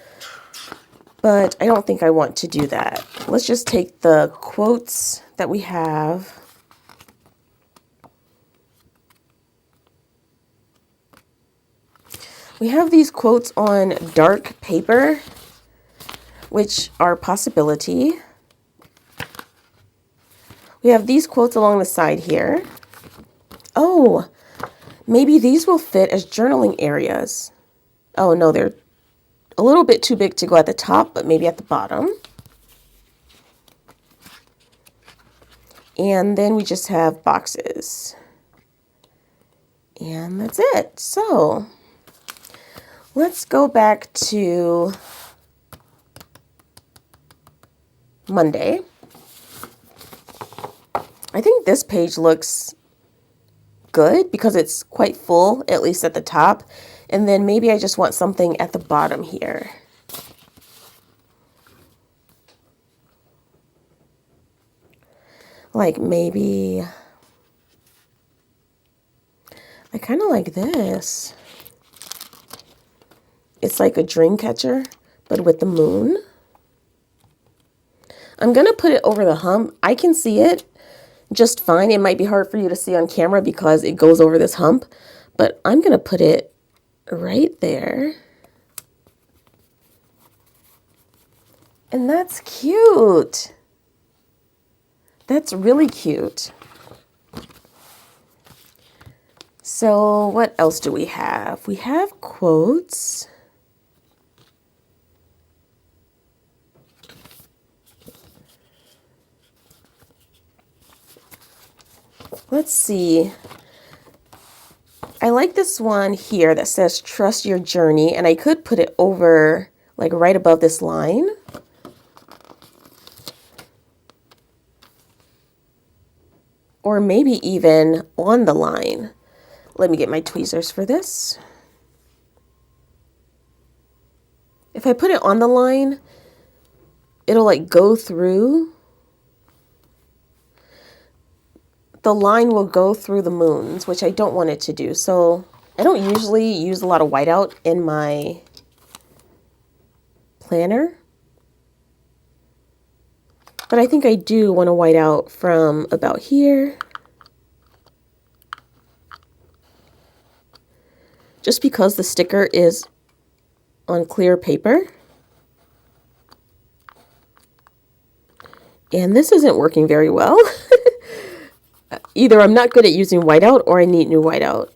but I don't think I want to do that. Let's just take the quotes that we have. We have these quotes on dark paper, which are a possibility. We have these quotes along the side here. Oh, maybe these will fit as journaling areas. Oh no, they're a little bit too big to go at the top, but maybe at the bottom. And then we just have boxes. And that's it. So let's go back to Monday. I think this page looks good because it's quite full, at least at the top. And then maybe I just want something at the bottom here. Like maybe, I kind of like this. It's like a dream catcher, but with the moon. I'm going to put it over the hump. I can see it just fine. It might be hard for you to see on camera because it goes over this hump, but I'm going to put it right there. And that's cute. That's really cute. So what else do we have? We have quotes. Let's see. I like this one here that says trust your journey, and I could put it over like right above this line. Or maybe even on the line. Let me get my tweezers for this. If I put it on the line, it'll like go through. The line will go through the moons, which I don't want it to do. So I don't usually use a lot of whiteout in my planner. But I think I do want to white out from about here. Just because the sticker is on clear paper. And this isn't working very well. Either I'm not good at using whiteout or I need new whiteout.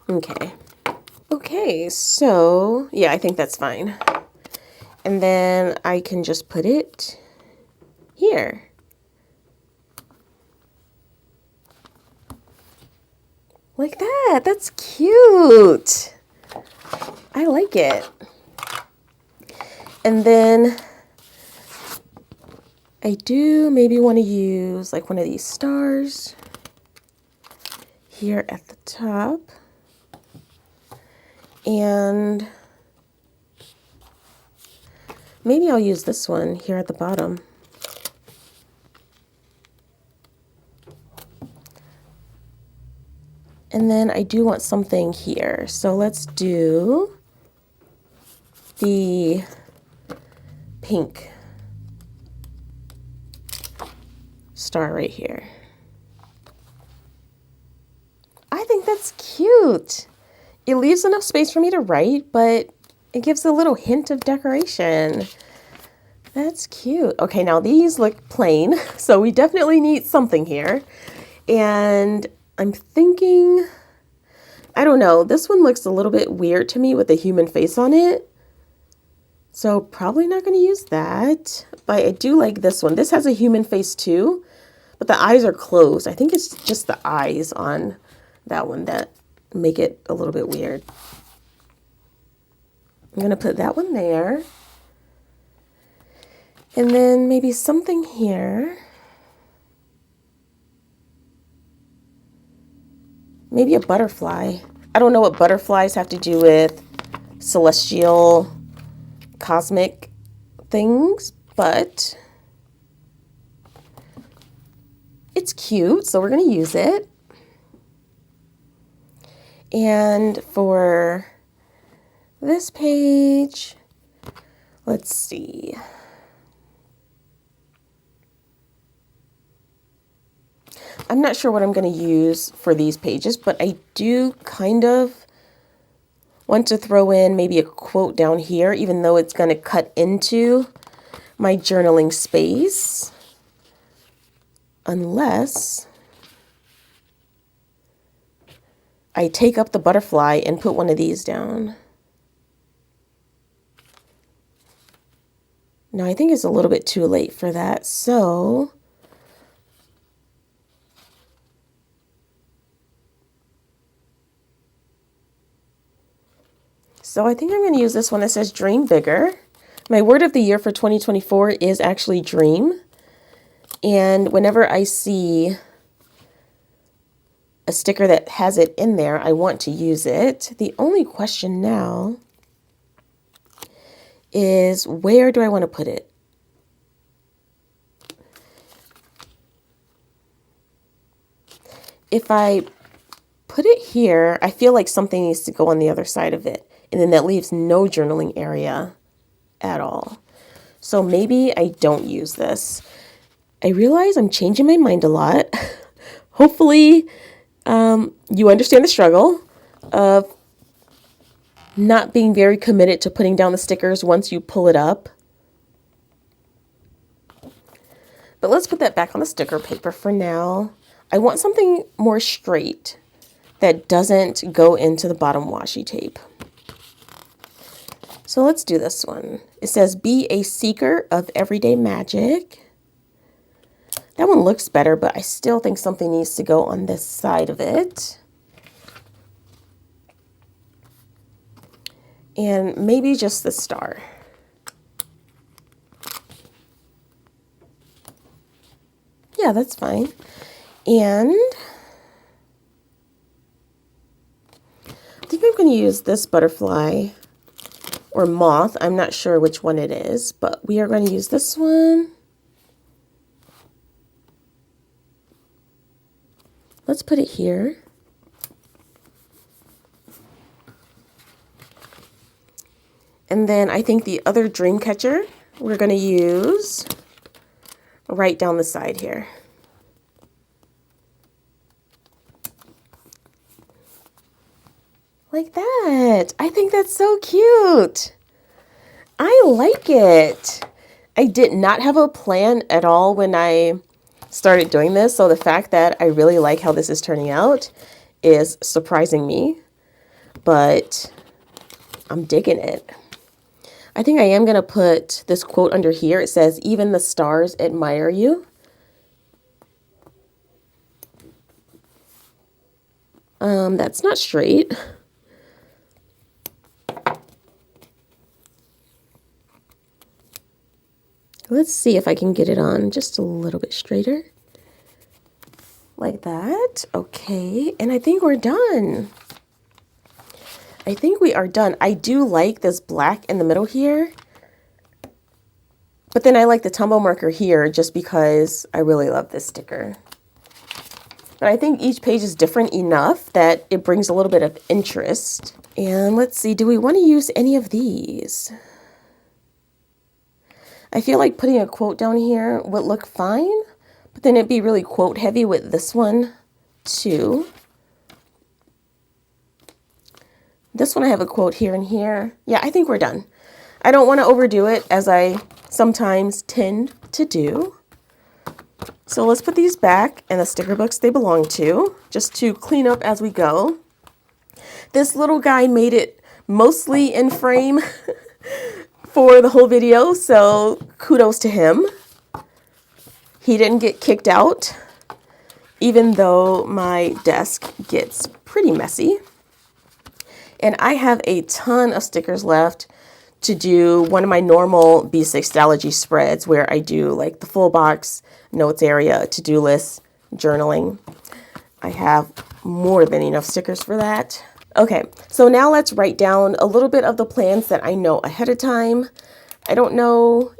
Okay. Okay, so yeah, I think that's fine. And then I can just put it here. Like that. That's cute. I like it. And then I do maybe want to use like one of these stars here at the top. And maybe I'll use this one here at the bottom. And then I do want something here. So let's do the pink star right here. I think that's cute. It leaves enough space for me to write, but it gives a little hint of decoration. That's cute. Okay, now these look plain, so we definitely need something here. And I'm thinking, I don't know, this one looks a little bit weird to me with a human face on it. So probably not going to use that, but I do like this one. This has a human face too, but the eyes are closed. I think it's just the eyes on that one that make it a little bit weird. I'm going to put that one there. And then maybe something here. Maybe a butterfly. I don't know what butterflies have to do with celestial, cosmic things, but it's cute, so we're going to use it. And for this page, let's see. I'm not sure what I'm going to use for these pages, but I do kind of want to throw in maybe a quote down here, even though it's going to cut into my journaling space. Unless I take up the butterfly and put one of these down. No, I think it's a little bit too late for that, so I think I'm going to use this one that says Dream Bigger. My word of the year for 2024 is actually dream. And whenever I see a sticker that has it in there, I want to use it. The only question now is, where do I want to put it? If I put it here, I feel like something needs to go on the other side of it. And then that leaves no journaling area at all. So maybe I don't use this. I realize I'm changing my mind a lot. Hopefully you understand the struggle of not being very committed to putting down the stickers once you pull it up. But let's put that back on the sticker paper for now. I want something more straight that doesn't go into the bottom washi tape. So let's do this one. It says, be a seeker of everyday magic. That one looks better, but I still think something needs to go on this side of it. And maybe just the star. Yeah, that's fine. And I think I'm going to use this butterfly or moth. I'm not sure which one it is, but we are going to use this one. Let's put it here. And then I think the other dream catcher we're going to use right down the side here. Like that. I think that's so cute. I like it. I did not have a plan at all when I started doing this, so the fact that I really like how this is turning out is surprising me, but I'm digging it. I think I am going to put this quote under here. It says, even the stars admire you. That's not straight. Let's see if I can get it on just a little bit straighter. Like that. Okay, and I think we're done. I think we are done. I do like this black in the middle here. But then I like the tumble marker here just because I really love this sticker. But I think each page is different enough that it brings a little bit of interest. And let's see, do we want to use any of these? I feel like putting a quote down here would look fine, but then it'd be really quote heavy with this one too. This one I have a quote here and here. Yeah, I think we're done. I don't want to overdo it as I sometimes tend to do. So let's put these back in the sticker books they belong to, just to clean up as we go. This little guy made it mostly in frame for the whole video, so kudos to him. He didn't get kicked out, even though my desk gets pretty messy. And I have a ton of stickers left to do one of my normal B6 Stalogy spreads where I do like the full box, notes area, to-do list, journaling. I have more than enough stickers for that. Okay, so now let's write down a little bit of the plans that I know ahead of time. I don't know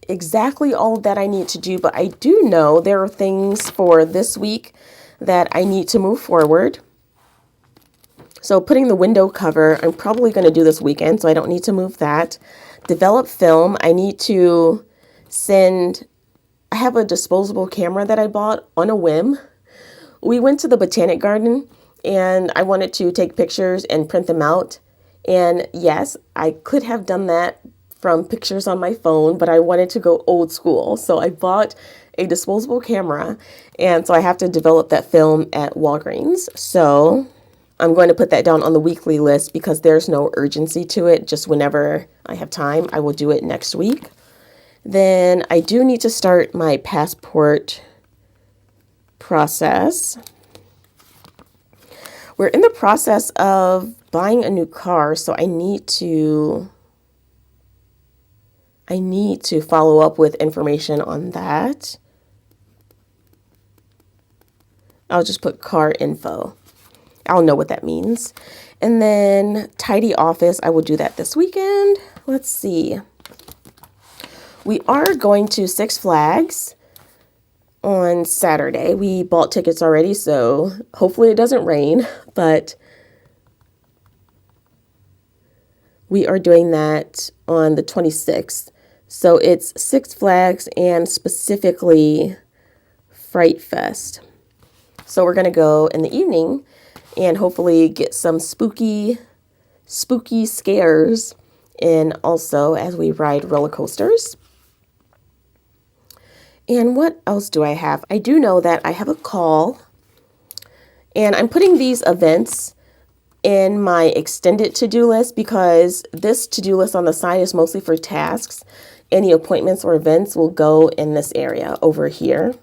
exactly all that I need to do, but I do know there are things for this week that I need to move forward. So putting the window cover, I'm probably going to do this weekend, so I don't need to move that. Develop film, I need to send, I have a disposable camera that I bought on a whim. We went to the Botanic Garden and I wanted to take pictures and print them out. And yes, I could have done that from pictures on my phone, but I wanted to go old school. So I bought a disposable camera, and so I have to develop that film at Walgreens. So I'm going to put that down on the weekly list because there's no urgency to it. Just whenever I have time, I will do it next week. Then I do need to start my passport process. We're in the process of buying a new car, so I need to follow up with information on that. I'll just put car info. I'll know what that means. And then tidy office, I will do that this weekend. Let's see. We are going to Six Flags on Saturday. We bought tickets already, so hopefully it doesn't rain, but we are doing that on the 26th. So it's Six Flags and specifically Fright Fest. So we're going to go in the evening and hopefully get some spooky scares, and also as we ride roller coasters. And what else do I have? I do know that I have a call, and I'm putting these events in my extended to-do list because this to-do list on the side is mostly for tasks. Any appointments or events will go in this area over here.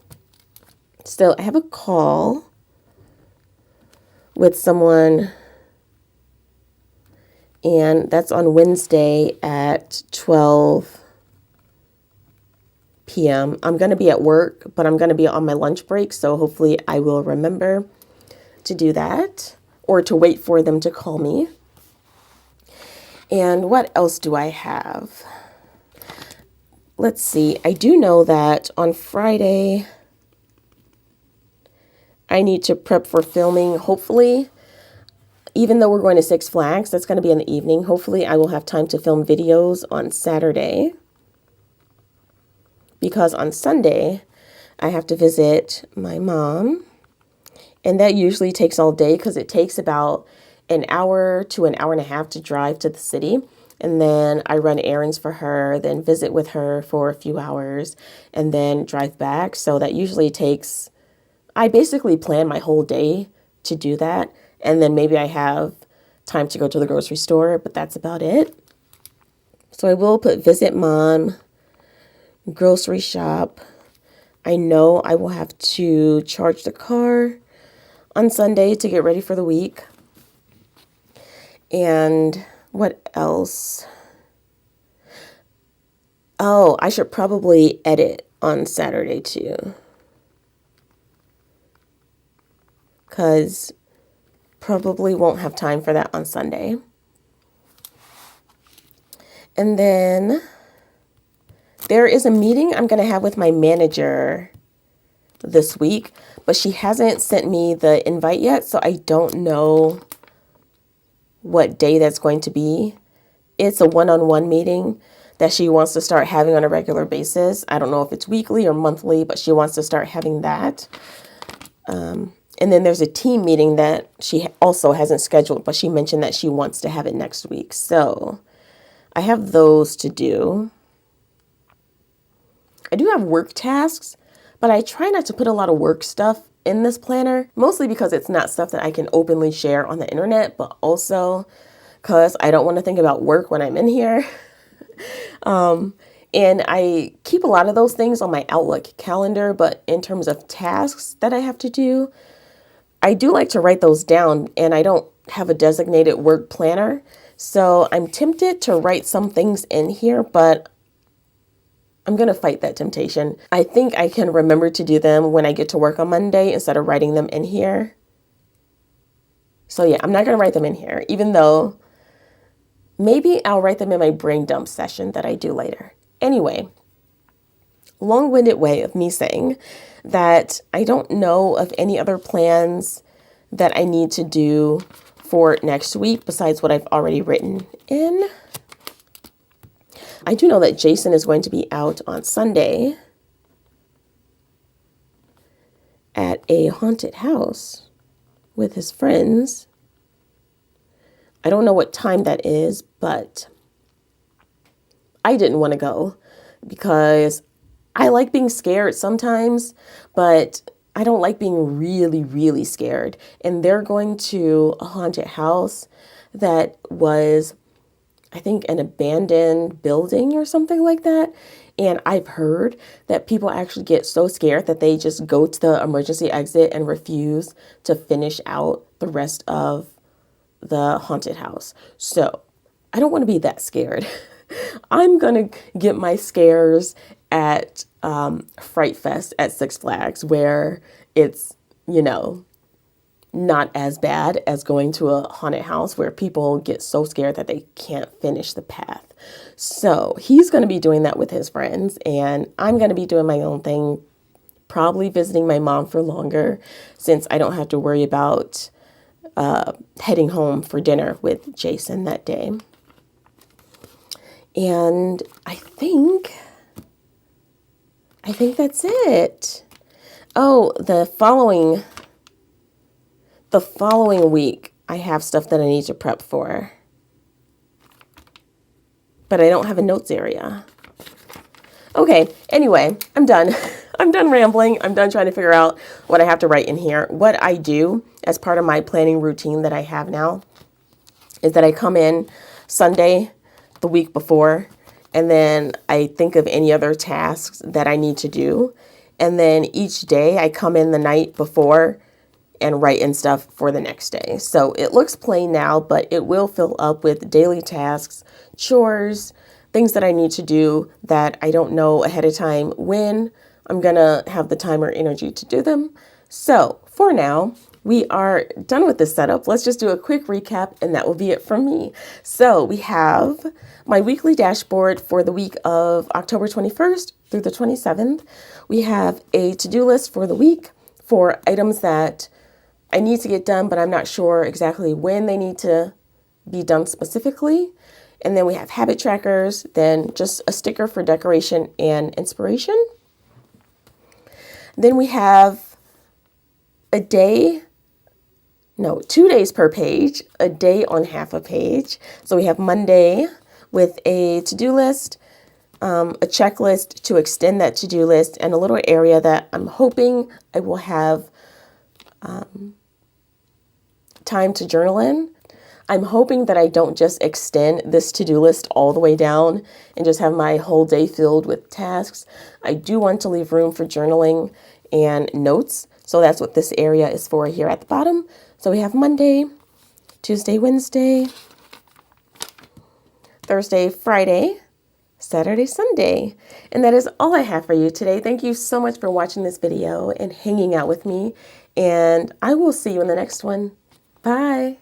So I have a call with someone, and that's on Wednesday at 12 p.m. I'm going to be at work, but I'm going to be on my lunch break, so hopefully I will remember to do that or to wait for them to call me. And what else do I have? Let's see. I do know that on Friday I need to prep for filming. Hopefully, even though we're going to Six Flags, that's going to be in the evening. Hopefully I will have time to film videos on Saturday, because on Sunday I have to visit my mom, and that usually takes all day because it takes about an hour to an hour and a half to drive to the city. And then I run errands for her, then visit with her for a few hours, and then drive back. So that usually takes, I basically plan my whole day to do that. And then maybe I have time to go to the grocery store, but that's about it. So I will put visit mom, grocery shop. I know I will have to charge the car on Sunday to get ready for the week. And what else? Oh, I should probably edit on Saturday too, because probably won't have time for that on Sunday. And then there is a meeting I'm going to have with my manager this week, but she hasn't sent me the invite yet, so I don't know what day that's going to be. It's a one-on-one meeting that she wants to start having on a regular basis. I don't know if it's weekly or monthly, but she wants to start having that. And then there's a team meeting that she also hasn't scheduled, but she mentioned that she wants to have it next week. So I have those to do. I do have work tasks, but I try not to put a lot of work stuff in this planner, mostly because it's not stuff that I can openly share on the internet, but also because I don't want to think about work when I'm in here. And I keep a lot of those things on my Outlook calendar, but in terms of tasks that I have to do, I do like to write those down, and I don't have a designated work planner. So I'm tempted to write some things in here, but I'm going to fight that temptation. I think I can remember to do them when I get to work on Monday instead of writing them in here. So yeah, I'm not going to write them in here, even though maybe I'll write them in my brain dump session that I do later. Anyway, long-winded way of me saying that I don't know of any other plans that I need to do for next week besides what I've already written in. I do know that Jason is going to be out on Sunday at a haunted house with his friends. I don't know what time that is, but I didn't want to go because I like being scared sometimes, but I don't like being really, really scared. And they're going to a haunted house that was, I think, an abandoned building or something like that. And I've heard that people actually get so scared that they just go to the emergency exit and refuse to finish out the rest of the haunted house. So I don't want to be that scared. I'm going to get my scares at Fright Fest at Six Flags, where it's, not as bad as going to a haunted house where people get so scared that they can't finish the path. So he's going to be doing that with his friends, and I'm going to be doing my own thing, probably visiting my mom for longer since I don't have to worry about heading home for dinner with Jason that day. And I think that's it. Oh, the following week, I have stuff that I need to prep for. But I don't have a notes area. Okay, anyway, I'm done. I'm done rambling. I'm done trying to figure out what I have to write in here. What I do as part of my planning routine that I have now is that I come in Sunday, the week before, and then I think of any other tasks that I need to do. And then each day I come in the night before and write in stuff for the next day. So it looks plain now, but it will fill up with daily tasks, chores, things that I need to do that I don't know ahead of time when I'm gonna have the time or energy to do them. So for now, we are done with this setup. Let's just do a quick recap, and that will be it from me. So we have my weekly dashboard for the week of October 21st through the 27th. We have a to-do list for the week for items that I need to get done, but I'm not sure exactly when they need to be done specifically. And then we have habit trackers, then just a sticker for decoration and inspiration. Then we have a day, no, 2 days per page, a day on half a page. So we have Monday with a to-do list, a checklist to extend that to-do list, and a little area that I'm hoping I will have time to journal in. I'm hoping that I don't just extend this to-do list all the way down and just have my whole day filled with tasks. I do want to leave room for journaling and notes. So that's what this area is for here at the bottom. So we have Monday, Tuesday, Wednesday, Thursday, Friday, Saturday, Sunday. And that is all I have for you today. Thank you so much for watching this video and hanging out with me. And I will see you in the next one. Bye.